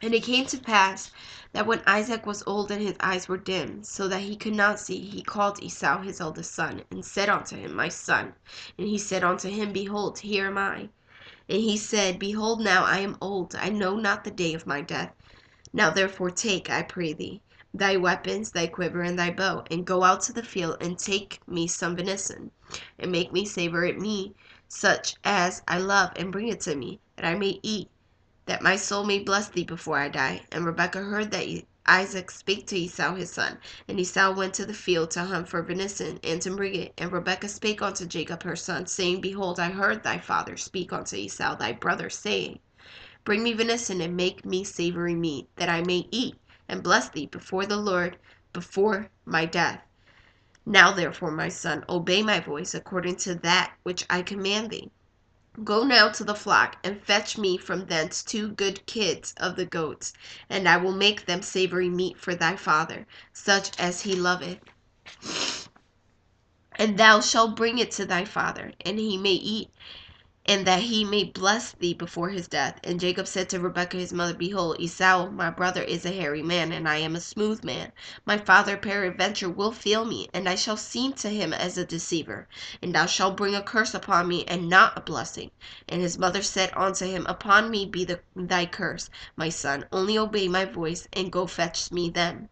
And it came to pass that when Isaac was old and his eyes were dim, so that he could not see, he called Esau his eldest son, and said unto him, My son. And he said unto him, Behold, here am I. And he said, Behold, now I am old, I know not the day of my death. Now therefore take, I pray thee, thy weapons, thy quiver, and thy bow, and go out to the field, and take me some venison, and make me savor it meat, such as I love, and bring it to me, that I may eat, that my soul may bless thee before I die. And Rebekah heard that Isaac spake to Esau his son. And Esau went to the field to hunt for venison, and to bring it. And Rebekah spake unto Jacob her son, saying, Behold, I heard thy father speak unto Esau thy brother, saying, Bring me venison, and make me savory meat, that I may eat, and bless thee before the Lord before my death. Now therefore, my son, obey my voice according to that which I command thee. Go now to the flock, and fetch me from thence 2 good kids of the goats, and I will make them savory meat for thy father, such as he loveth. And thou shalt bring it to thy father, and he may eat, and that he may bless thee before his death. And Jacob said to Rebekah his mother, Behold, Esau my brother is a hairy man, and I am a smooth man. My father peradventure will feel me, and I shall seem to him as a deceiver. And thou shalt bring a curse upon me, and not a blessing. And his mother said unto him, Upon me be thy curse, my son. Only obey my voice, and go fetch me them.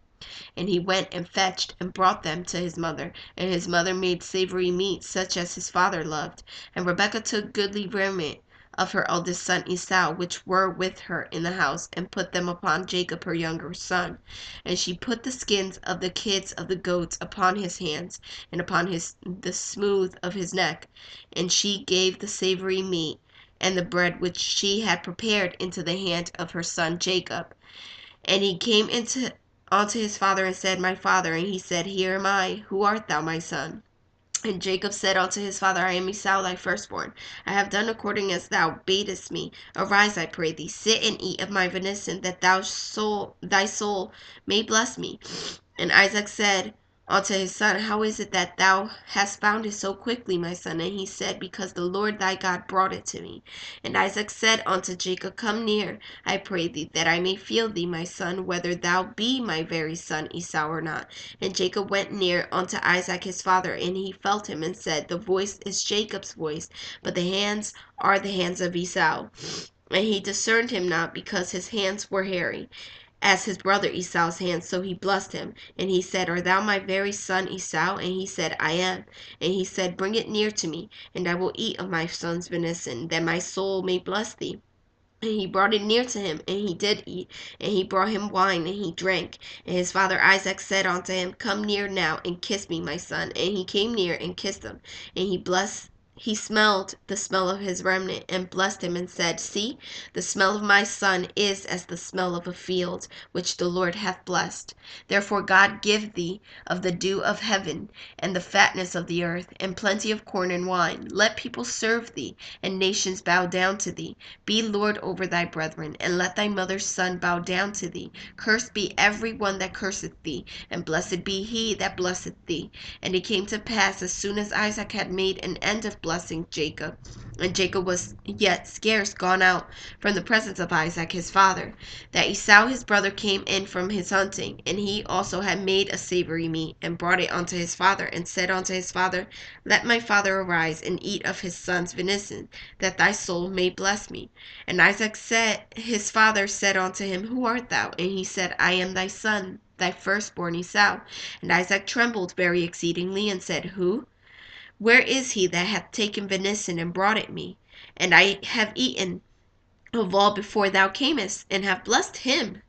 And he went and fetched and brought them to his mother. And his mother made savory meat, such as his father loved. And Rebekah took goodly raiment of her eldest son Esau, which were with her in the house, and put them upon Jacob her younger son. And she put the skins of the kids of the goats upon his hands, and upon the smooth of his neck. And she gave the savory meat and the bread which she had prepared into the hand of her son Jacob. And he came unto his father, and said, My father. And he said, Here am I. Who art thou, my son? And Jacob said unto his father, I am Esau thy firstborn. I have done according as thou badest me. Arise, I pray thee, sit and eat of my venison, that thy soul may bless me. And Isaac said unto his son, How is it that thou hast found it so quickly, my son? And he said, Because the Lord thy God brought it to me. And Isaac said unto Jacob, Come near, I pray thee, that I may feel thee, my son, whether thou be my very son Esau or not. And Jacob went near unto Isaac his father, and he felt him, and said, The voice is Jacob's voice, but the hands are the hands of Esau. And he discerned him not, because his hands were hairy, as his brother Esau's hands. So he blessed him. And he said, Art thou my very son Esau? And he said, I am. And he said, Bring it near to me, and I will eat of my son's venison, that my soul may bless thee. And he brought it near to him, and he did eat. And he brought him wine, and he drank. And his father Isaac said unto him, Come near now, and kiss me, my son. And he came near and kissed him. And he smelled the smell of his remnant, and blessed him, and said, See, the smell of my son is as the smell of a field, which the Lord hath blessed. Therefore God give thee of the dew of heaven, and the fatness of the earth, and plenty of corn and wine. Let people serve thee, and nations bow down to thee. Be Lord over thy brethren, and let thy mother's son bow down to thee. Cursed be every one that curseth thee, and blessed be he that blesseth thee. And it came to pass, as soon as Isaac had made an end of blessing Jacob, and Jacob was yet scarce gone out from the presence of Isaac his father, that Esau his brother came in from his hunting, and he also had made a savory meat, and brought it unto his father, and said unto his father, Let my father arise, and eat of his son's venison, that thy soul may bless me. And Isaac said, his father said unto him, Who art thou? And he said, I am thy son, thy firstborn Esau. And Isaac trembled very exceedingly, and said, Who? Where is he that hath taken venison and brought it me? And I have eaten of all before thou camest, and have blessed him.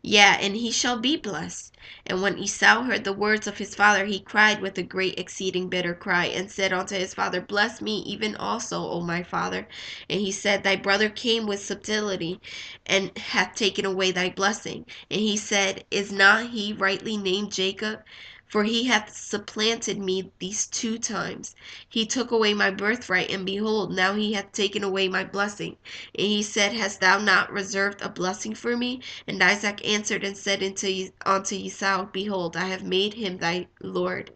Yea, and he shall be blessed. And when Esau heard the words of his father, he cried with a great exceeding bitter cry, and said unto his father, Bless me even also, O my father. And he said, Thy brother came with subtlety, and hath taken away thy blessing. And he said, Is not he rightly named Jacob? For he hath supplanted me these 2 times. He took away my birthright, and behold, now he hath taken away my blessing. And he said, Hast thou not reserved a blessing for me? And Isaac answered and said unto Esau, Behold, I have made him thy lord,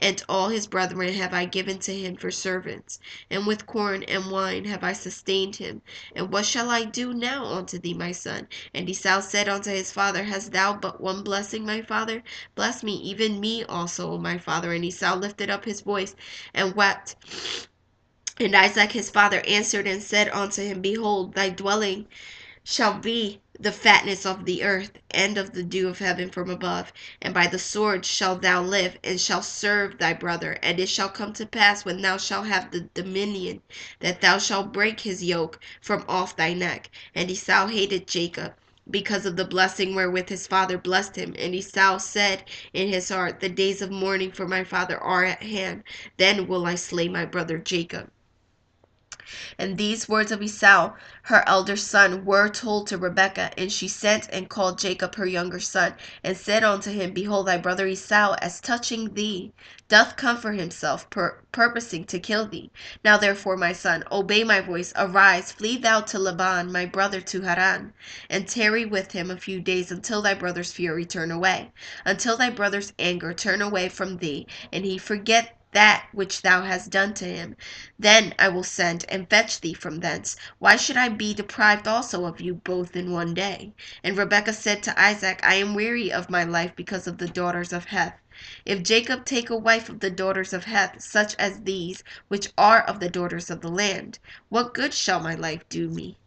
and all his brethren have I given to him for servants, and with corn and wine have I sustained him. And what shall I do now unto thee, my son? And Esau said unto his father, Hast thou but one blessing, my father? Bless me, even me also, O my father. And Esau lifted up his voice and wept. And Isaac his father answered and said unto him, Behold, thy dwelling shall be the fatness of the earth, and of the dew of heaven from above. And by the sword shalt thou live, and shalt serve thy brother. And it shall come to pass, when thou shalt have the dominion, that thou shalt break his yoke from off thy neck. And Esau hated Jacob, because of the blessing wherewith his father blessed him. And Esau said in his heart, The days of mourning for my father are at hand. Then will I slay my brother Jacob. And these words of Esau, her elder son, were told to Rebekah. And she sent and called Jacob her younger son, and said unto him, Behold, thy brother Esau, as touching thee, doth comfort himself, purposing to kill thee. Now therefore, my son, obey my voice. Arise, flee thou to Laban, my brother, to Haran, and tarry with him a few days, until thy brother's fury turn away, until thy brother's anger turn away from thee, and he forget that which thou hast done to him. Then I will send and fetch thee from thence. Why should I be deprived also of you both in one day? And Rebekah said to Isaac, I am weary of my life because of the daughters of Heth. If Jacob take a wife of the daughters of Heth, such as these, which are of the daughters of the land, what good shall my life do me?